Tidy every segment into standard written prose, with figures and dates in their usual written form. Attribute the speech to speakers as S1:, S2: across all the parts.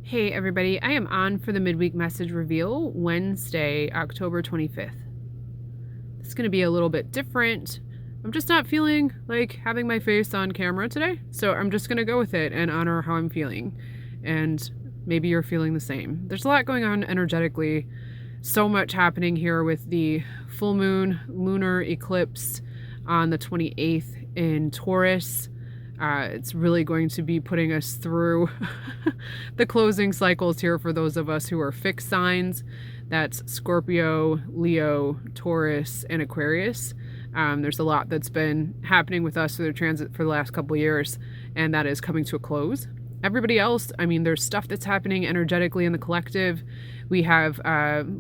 S1: Hey everybody, I am on for the midweek message reveal Wednesday, October 25th. It's going to be a little bit different. I'm just not feeling like having my face on camera today, so I'm just going to go with it and honor how I'm feeling. And maybe you're feeling the same. There's a lot going on energetically. So much happening here with the full moon lunar eclipse on the 28th in Taurus. It's really going to be putting us through the closing cycles here for those of us who are fixed signs. That's Scorpio, Leo, Taurus, and Aquarius. There's a lot that's been happening with us through the transit for the last couple of years, and that is coming to a close. Everybody else, I mean, there's stuff that's happening energetically in the collective. We have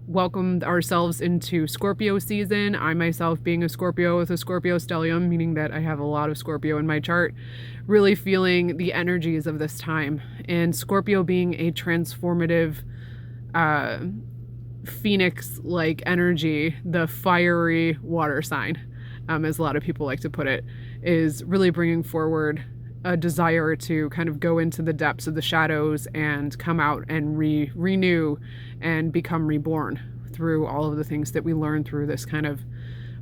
S1: welcomed ourselves into Scorpio season. I myself being a Scorpio with a Scorpio stellium, meaning that I have a lot of Scorpio in my chart, really feeling the energies of this time. And Scorpio being a transformative phoenix-like energy, the fiery water sign, as a lot of people like to put it, is really bringing forward a desire to kind of go into the depths of the shadows and come out and renew and become reborn through all of the things that we learn through this kind of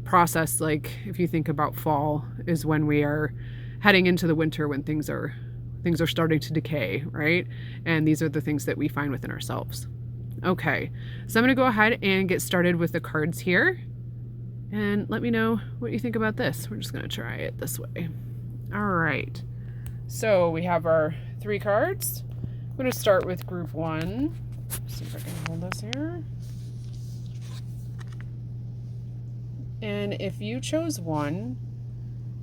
S1: process. Like if you think about fall is when we are heading into the winter, when things are starting to decay, right? And these are the things that we find within ourselves. Okay, so I'm going to go ahead and get started with the cards here and let me know what you think about this. We're just going to try it this way. All right. So we have our 3 cards. I'm going to start with group 1. See if I can hold this here. And if you chose 1,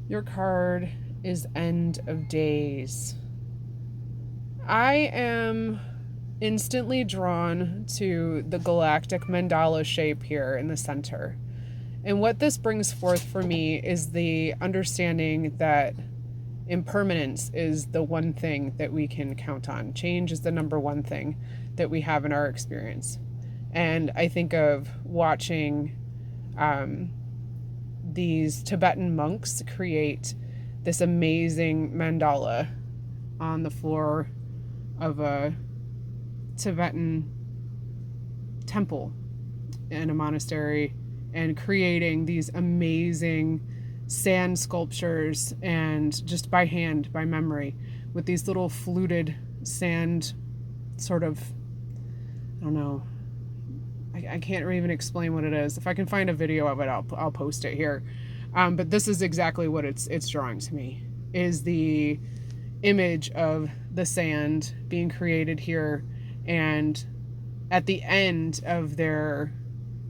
S1: your card is End of Days. I am instantly drawn to the galactic mandala shape here in the center. And what this brings forth for me is the understanding that impermanence is the one thing that we can count on. Change is the number one thing that we have in our experience. And I think of watching these Tibetan monks create this amazing mandala on the floor of a Tibetan temple in a monastery, and creating these amazing sand sculptures, and just by hand, by memory, with these little fluted sand sort of, I don't know, I can't even explain what it is. If I can find a video of it, I'll post it here. But this is exactly what it's drawing to me, is the image of the sand being created here, and at the end of their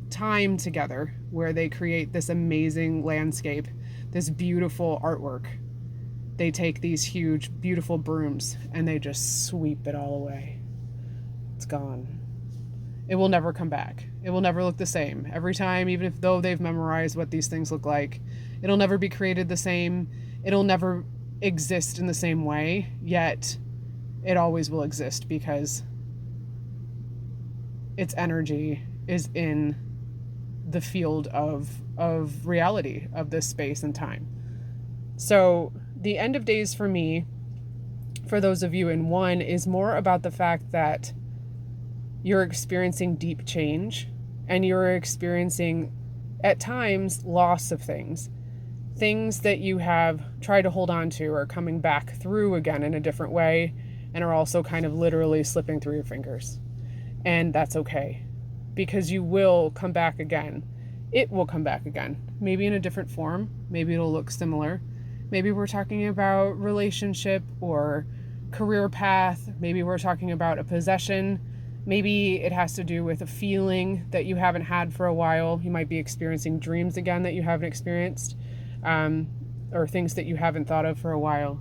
S1: time together, where they create this amazing landscape, this beautiful artwork, they take these huge, beautiful brooms and they just sweep it all away. It's gone. It will never come back. It will never look the same. Every time, even if though they've memorized what these things look like, it'll never be created the same. It'll never exist in the same way, yet it always will exist because its energy is in the field of reality of this space and time. So the End of Days for me, for those of you in 1, is more about the fact that you're experiencing deep change, and you're experiencing at times loss of things that you have tried to hold on to are coming back through again in a different way, and are also kind of literally slipping through your fingers. And that's okay, because you will come back again. It will come back again, maybe in a different form. Maybe it'll look similar. Maybe we're talking about relationship or career path. Maybe we're talking about a possession. Maybe it has to do with a feeling that you haven't had for a while. You might be experiencing dreams again that you haven't experienced, or things that you haven't thought of for a while.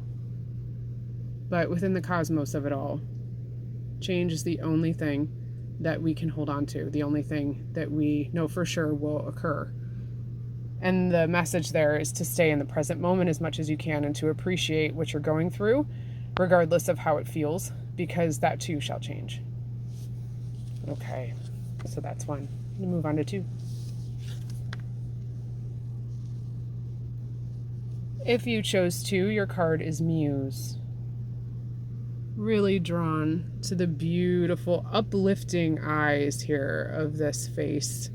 S1: But within the cosmos of it all, change is the only thing that we can hold on to, the only thing that we know for sure will occur. And the message there is to stay in the present moment as much as you can, and to appreciate what you're going through, regardless of how it feels, because that too shall change. Okay, so that's 1. I'm gonna move on to 2. If you chose 2, your card is Muse. Really drawn to the beautiful, uplifting eyes here of this face.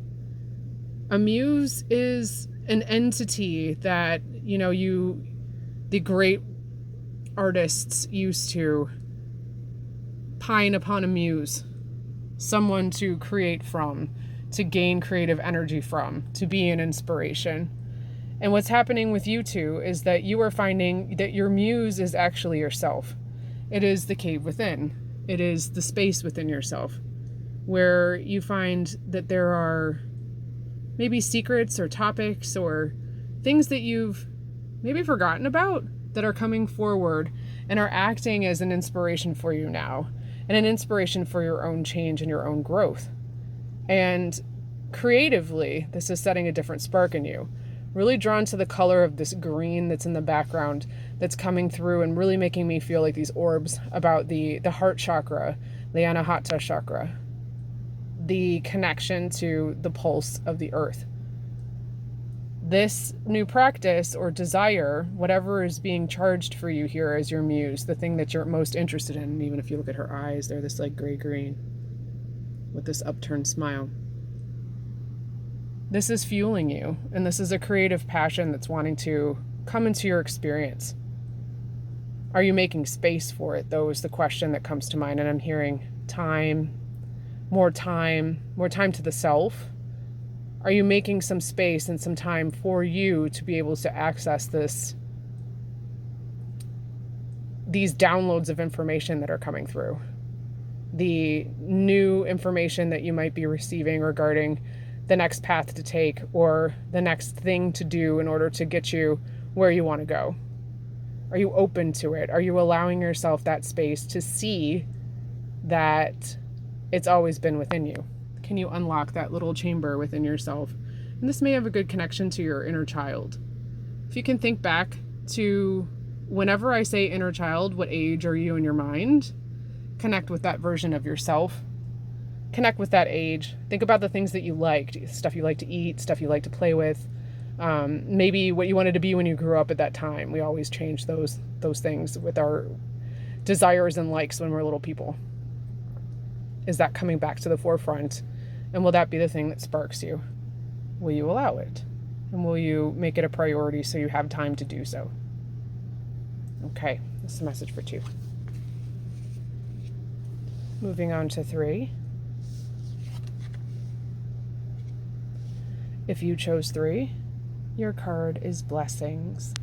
S1: A muse is an entity that, the great artists used to pine upon a muse, someone to create from, to gain creative energy from, to be an inspiration. And what's happening with you two is that you are finding that your muse is actually yourself. It is the cave within. It is the space within yourself where you find that there are maybe secrets or topics or things that you've maybe forgotten about that are coming forward and are acting as an inspiration for you now, and an inspiration for your own change and your own growth. And creatively, this is setting a different spark in you. Really drawn to the color of this green that's in the background that's coming through and really making me feel like these orbs about the heart chakra, the anahata chakra, the connection to the pulse of the earth. This new practice or desire, whatever is being charged for you here as your muse, the thing that you're most interested in, even if you look at her eyes, they're this like gray-green with this upturned smile. This is fueling you, and this is a creative passion that's wanting to come into your experience. Are you making space for it, though, is the question that comes to mind. And I'm hearing time, more time to the self. Are you making some space and some time for you to be able to access these downloads of information that are coming through? The new information that you might be receiving regarding the next path to take or the next thing to do in order to get you where you want to go. Are you open to it? Are you allowing yourself that space to see that it's always been within you? Can you unlock that little chamber within yourself? And this may have a good connection to your inner child. If you can think back to whenever I say inner child, what age are you in your mind? Connect with that version of yourself. Connect with that age. Think about the things that you liked, stuff you like to eat, stuff you like to play with. Maybe what you wanted to be when you grew up at that time. We always change those things with our desires and likes when we're little people. Is that coming back to the forefront? And will that be the thing that sparks you? Will you allow it? And will you make it a priority so you have time to do so? Okay, that's the message for 2. Moving on to 3. If you chose 3, your card is blessings.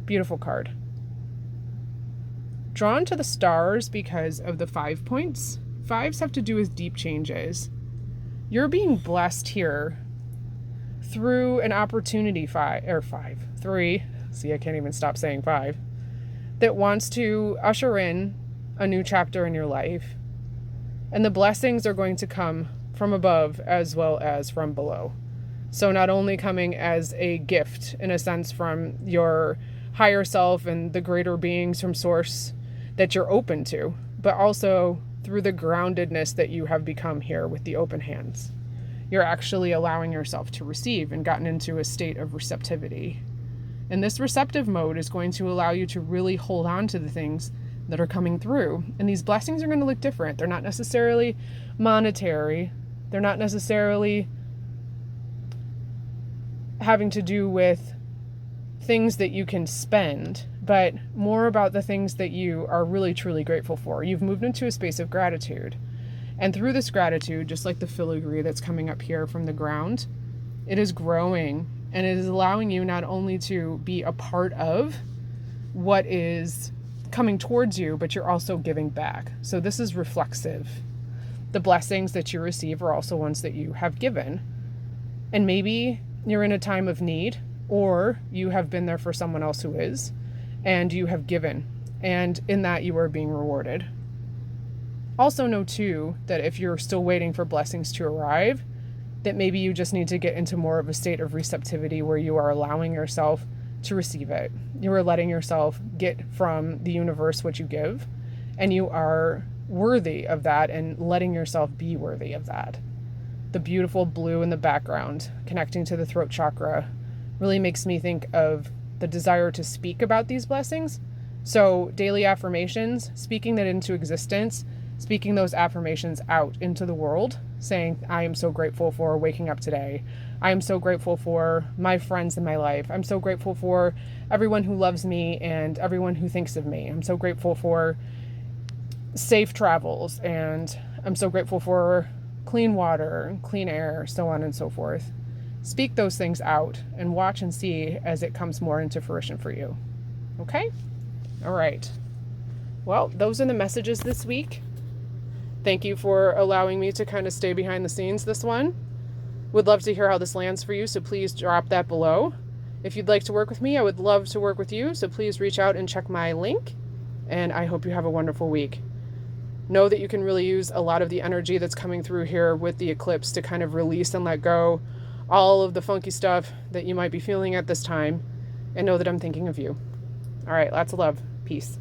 S1: Beautiful card. Drawn to the stars because of the 5 points. 5s have to do with deep changes. You're being blessed here through an opportunity 3. See, I can't even stop saying 5. That wants to usher in a new chapter in your life. And the blessings are going to come from above as well as from below. So not only coming as a gift, in a sense, from your higher self and the greater beings from source that you're open to, but also through the groundedness that you have become here with the open hands. You're actually allowing yourself to receive and gotten into a state of receptivity. And this receptive mode is going to allow you to really hold on to the things that are coming through. And these blessings are going to look different. They're not necessarily monetary. They're not necessarily having to do with things that you can spend, but more about the things that you are really truly grateful for. You've moved into a space of gratitude. And through this gratitude, just like the filigree that's coming up here from the ground, it is growing and it is allowing you not only to be a part of what is coming towards you, but you're also giving back. So this is reflexive. The blessings that you receive are also ones that you have given. And maybe you're in a time of need, or you have been there for someone else who is, and you have given. And in that you are being rewarded. Also know too, that if you're still waiting for blessings to arrive, that maybe you just need to get into more of a state of receptivity where you are allowing yourself to receive it. You are letting yourself get from the universe what you give, and you are worthy of that and letting yourself be worthy of that. The beautiful blue in the background connecting to the throat chakra really makes me think of the desire to speak about these blessings So daily affirmations, speaking that into existence, speaking those affirmations out into the world, saying, I am so grateful for waking up today. I am so grateful for my friends in my life. I'm so grateful for everyone who loves me and everyone who thinks of me. I'm so grateful for safe travels, and I'm so grateful for clean water, clean air, so on and so forth. Speak those things out and watch and see as it comes more into fruition for you. Okay? All right. Well, those are the messages this week. Thank you for allowing me to kind of stay behind the scenes this one. Would love to hear how this lands for you, so please drop that below. If you'd like to work with me, I would love to work with you, so please reach out and check my link. And I hope you have a wonderful week. Know that you can really use a lot of the energy that's coming through here with the eclipse to kind of release and let go all of the funky stuff that you might be feeling at this time, and know that I'm thinking of you. All right, lots of love. Peace.